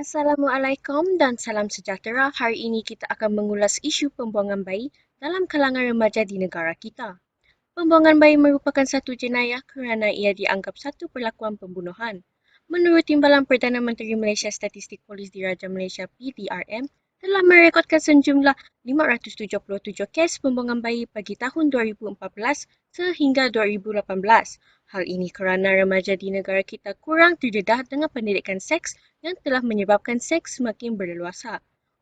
Assalamualaikum dan salam sejahtera. Hari ini kita akan mengulas isu pembuangan bayi dalam kalangan remaja di negara kita. Pembuangan bayi merupakan satu jenayah kerana ia dianggap satu perlakuan pembunuhan. Menurut Timbalan Perdana Menteri Malaysia Statistik Polis Diraja Malaysia PDRM, telah merekodkan sejumlah 577 kes pembuangan bayi bagi tahun 2014 sehingga 2018. Hal ini kerana remaja di negara kita kurang terdedah dengan pendidikan seks yang telah menyebabkan seks semakin berleluasa.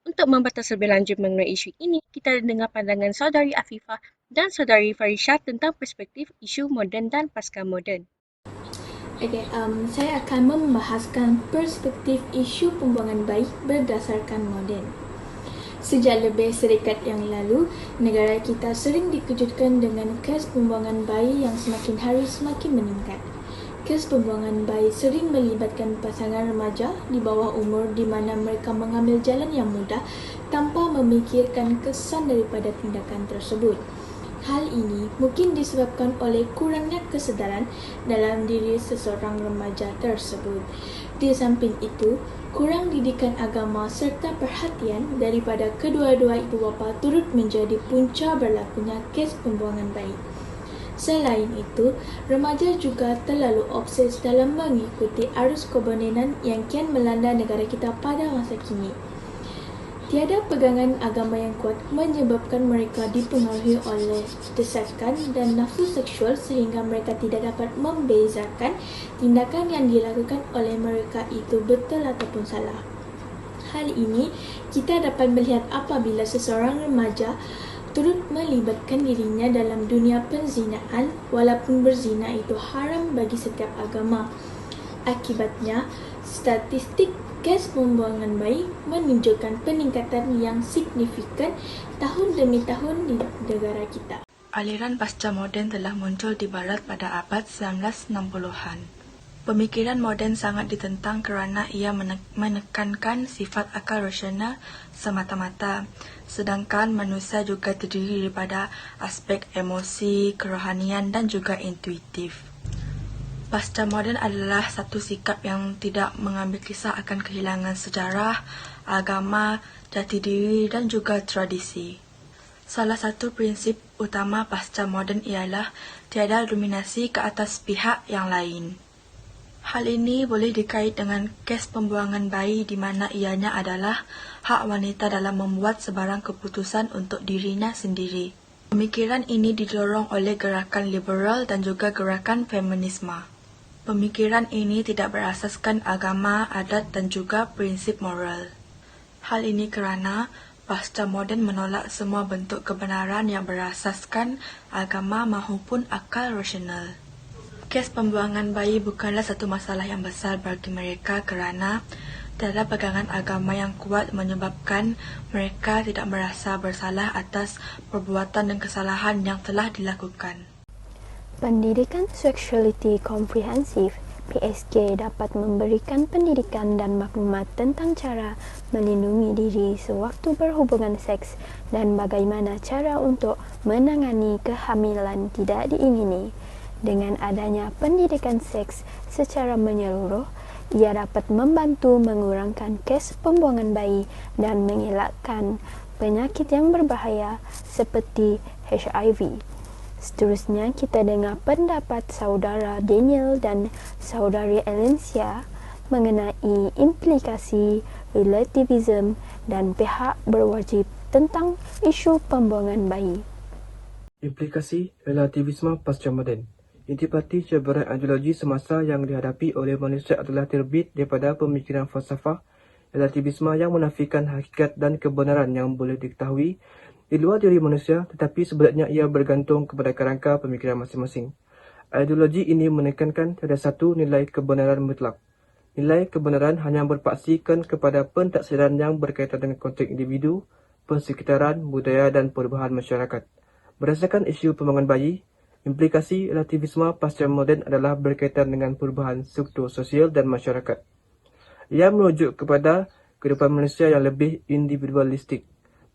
Untuk membahas lebih lanjut mengenai isu ini, kita dengar pandangan Saudari Afifah dan Saudari Farisha tentang perspektif isu moden dan pasca moden. Saya akan membahaskan perspektif isu pembuangan bayi berdasarkan moden. Sejak lebih serikat yang lalu, negara kita sering dikejutkan dengan kes pembuangan bayi yang semakin hari semakin meningkat. Kes pembuangan bayi sering melibatkan pasangan remaja di bawah umur di mana mereka mengambil jalan yang mudah tanpa memikirkan kesan daripada tindakan tersebut. Hal ini mungkin disebabkan oleh kurangnya kesedaran dalam diri seseorang remaja tersebut. Di samping itu, kurang didikan agama serta perhatian daripada kedua-dua ibu bapa turut menjadi punca berlakunya kes pembuangan bayi. Selain itu, remaja juga terlalu obses dalam mengikuti arus kemodenan yang kian melanda negara kita pada masa kini. Tiada pegangan agama yang kuat menyebabkan mereka dipengaruhi oleh desakan dan nafsu seksual sehingga mereka tidak dapat membezakan tindakan yang dilakukan oleh mereka itu betul ataupun salah. Hal ini kita dapat melihat apabila seseorang remaja turut melibatkan dirinya dalam dunia penzinaan walaupun berzina itu haram bagi setiap agama. Akibatnya, statistik kes pembuangan bayi menunjukkan peningkatan yang signifikan tahun demi tahun di negara kita. Aliran pasca moden telah muncul di barat pada abad 1960-an. Pemikiran moden sangat ditentang kerana ia menekankan sifat akal rasional semata-mata, sedangkan manusia juga terdiri daripada aspek emosi, kerohanian dan juga intuitif. Pasca moden adalah satu sikap yang tidak mengambil kisah akan kehilangan sejarah, agama, jati diri dan juga tradisi. Salah satu prinsip utama pasca moden ialah tiada dominasi ke atas pihak yang lain. Hal ini boleh dikait dengan kes pembuangan bayi di mana ianya adalah hak wanita dalam membuat sebarang keputusan untuk dirinya sendiri. Pemikiran ini didorong oleh gerakan liberal dan juga gerakan feminisme. Pemikiran ini tidak berasaskan agama, adat dan juga prinsip moral. Hal ini kerana pasca moden menolak semua bentuk kebenaran yang berasaskan agama maupun akal rasional. Kes pembuangan bayi bukanlah satu masalah yang besar bagi mereka kerana tiada pegangan agama yang kuat menyebabkan mereka tidak merasa bersalah atas perbuatan dan kesalahan yang telah dilakukan. Pendidikan Seksualiti Komprehensif (PSK) dapat memberikan pendidikan dan maklumat tentang cara melindungi diri sewaktu berhubungan seks dan bagaimana cara untuk menangani kehamilan tidak diingini. Dengan adanya pendidikan seks secara menyeluruh, ia dapat membantu mengurangkan kes pembuangan bayi dan mengelakkan penyakit yang berbahaya seperti HIV. Seterusnya, kita dengar pendapat saudara Daniel dan saudari Alencia mengenai implikasi relativisme dan pihak berwajib tentang isu pembuangan bayi. Implikasi relativisme pasca moden. Intipati cabaran ideologi semasa yang dihadapi oleh manusia adalah terbit daripada pemikiran falsafah relativisme yang menafikan hakikat dan kebenaran yang boleh diketahui di luar diri manusia, tetapi sebenarnya ia bergantung kepada kerangka pemikiran masing-masing. Ideologi ini menekankan tiada satu nilai kebenaran mutlak. Nilai kebenaran hanya berpaksikan kepada pentaksiran yang berkaitan dengan konteks individu, persekitaran, budaya dan perubahan masyarakat. Berdasarkan isu pembuangan bayi, implikasi relativisme pasca moden adalah berkaitan dengan perubahan struktur sosial dan masyarakat. Ia merujuk kepada kehidupan manusia yang lebih individualistik.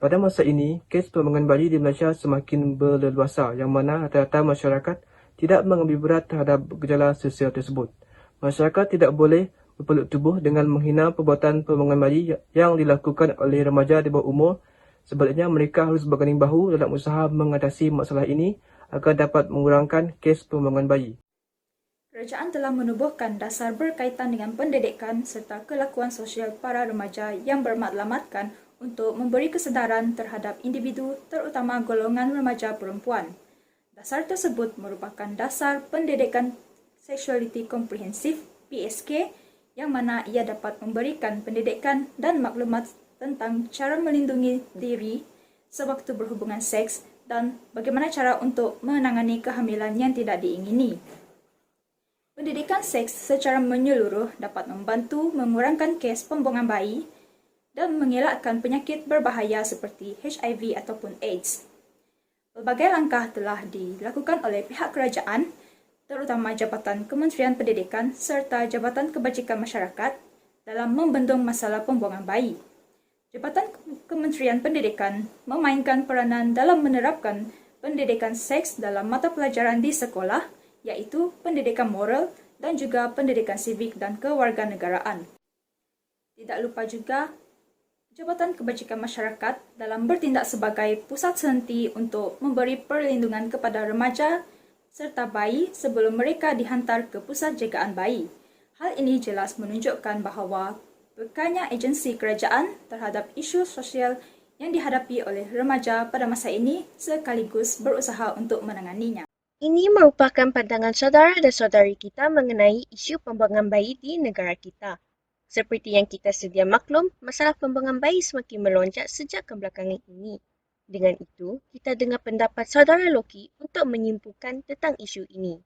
Pada masa ini, kes pembuangan bayi di Malaysia semakin berleluasa yang mana rata-rata masyarakat tidak mengambil berat terhadap gejala sosial tersebut. Masyarakat tidak boleh berpeluk tubuh dengan menghina perbuatan pembuangan bayi yang dilakukan oleh remaja di bawah umur. Sebaliknya, mereka harus berganding bahu dalam usaha mengatasi masalah ini agar dapat mengurangkan kes pembuangan bayi. Kerajaan telah menubuhkan dasar berkaitan dengan pendidikan serta kelakuan sosial para remaja yang bermatlamatkan untuk memberi kesedaran terhadap individu, terutama golongan remaja perempuan. Dasar tersebut merupakan dasar pendidikan Sexuality Comprehensive (PSK) yang mana ia dapat memberikan pendidikan dan maklumat tentang cara melindungi diri sewaktu berhubungan seks dan bagaimana cara untuk menangani kehamilan yang tidak diingini. Pendidikan seks secara menyeluruh dapat membantu mengurangkan kes pembuangan bayi dan mengelakkan penyakit berbahaya seperti HIV ataupun AIDS. Pelbagai langkah telah dilakukan oleh pihak kerajaan, terutama Jabatan Kementerian Pendidikan serta Jabatan Kebajikan Masyarakat dalam membendung masalah pembuangan bayi. Jabatan Kementerian Pendidikan memainkan peranan dalam menerapkan pendidikan seks dalam mata pelajaran di sekolah, iaitu pendidikan moral dan juga pendidikan sivik dan kewarganegaraan. Tidak lupa juga, Jabatan Kebajikan Masyarakat dalam bertindak sebagai pusat sehenti untuk memberi perlindungan kepada remaja serta bayi sebelum mereka dihantar ke pusat jagaan bayi. Hal ini jelas menunjukkan bahawa bekalnya agensi kerajaan terhadap isu sosial yang dihadapi oleh remaja pada masa ini sekaligus berusaha untuk menanganinya. Ini merupakan pandangan saudara dan saudari kita mengenai isu pembuangan bayi di negara kita. Seperti yang kita sedia maklum, masalah pembuangan bayi semakin melonjak sejak kebelakangan ini. Dengan itu, kita dengar pendapat saudara Loki untuk menyimpulkan tentang isu ini.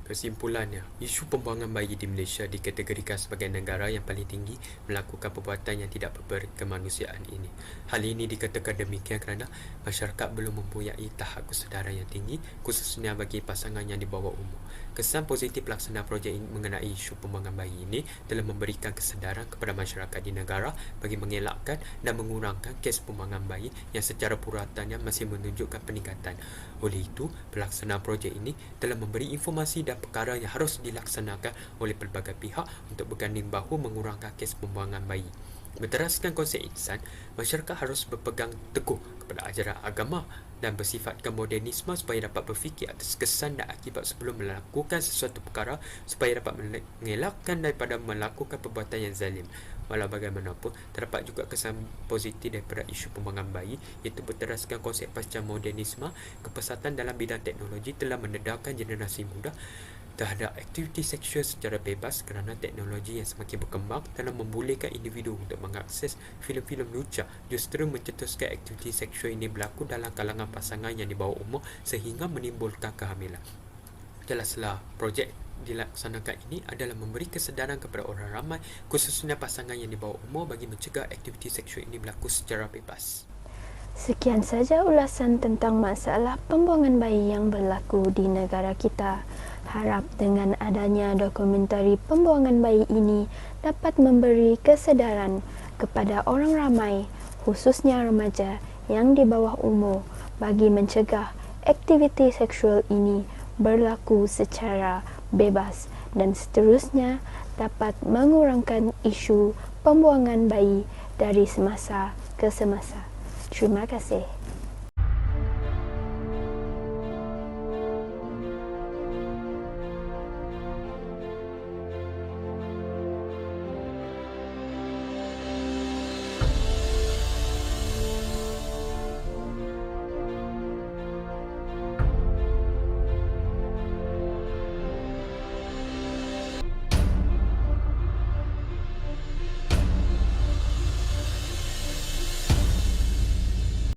Kesimpulannya, isu pembuangan bayi di Malaysia dikategorikan sebagai negara yang paling tinggi melakukan perbuatan yang tidak berkemanusiaan ini. Hal ini dikatakan demikian kerana masyarakat belum mempunyai tahap kesedaran yang tinggi, khususnya bagi pasangan yang di bawah umur. Kesan positif pelaksanaan projek ini mengenai isu pembuangan bayi ini telah memberikan kesedaran kepada masyarakat di negara bagi mengelakkan dan mengurangkan kes pembuangan bayi yang secara puratannya masih menunjukkan peningkatan. Oleh itu, pelaksanaan projek ini telah memberi informasi dan perkara yang harus dilaksanakan oleh pelbagai pihak untuk berganding bahu mengurangkan kes pembuangan bayi. Berteraskan konsep insan, masyarakat harus berpegang teguh kepada ajaran agama dan bersifatkan modernisme supaya dapat berfikir atas kesan dan akibat sebelum melakukan sesuatu perkara supaya dapat mengelakkan daripada melakukan perbuatan yang zalim. Walau bagaimanapun, terdapat juga kesan positif daripada isu pembuangan bayi, iaitu berteraskan konsep pasca modernisme. Kepesatan dalam bidang teknologi telah mendedahkan generasi muda terhadap aktiviti seksual secara bebas kerana teknologi yang semakin berkembang telah membolehkan individu untuk mengakses filem-filem lucah, justru mencetuskan aktiviti seksual ini berlaku dalam kalangan pasangan yang di bawah umur sehingga menimbulkan kehamilan. Jelaslah, projek dilaksanakan ini adalah memberi kesedaran kepada orang ramai, khususnya pasangan yang di bawah umur bagi mencegah aktiviti seksual ini berlaku secara bebas. Sekian saja ulasan tentang masalah pembuangan bayi yang berlaku di negara kita. Harap dengan adanya dokumentari pembuangan bayi ini dapat memberi kesedaran kepada orang ramai, khususnya remaja yang di bawah umur, bagi mencegah aktiviti seksual ini berlaku secara bebas dan seterusnya dapat mengurangkan isu pembuangan bayi dari semasa ke semasa. Terima kasih.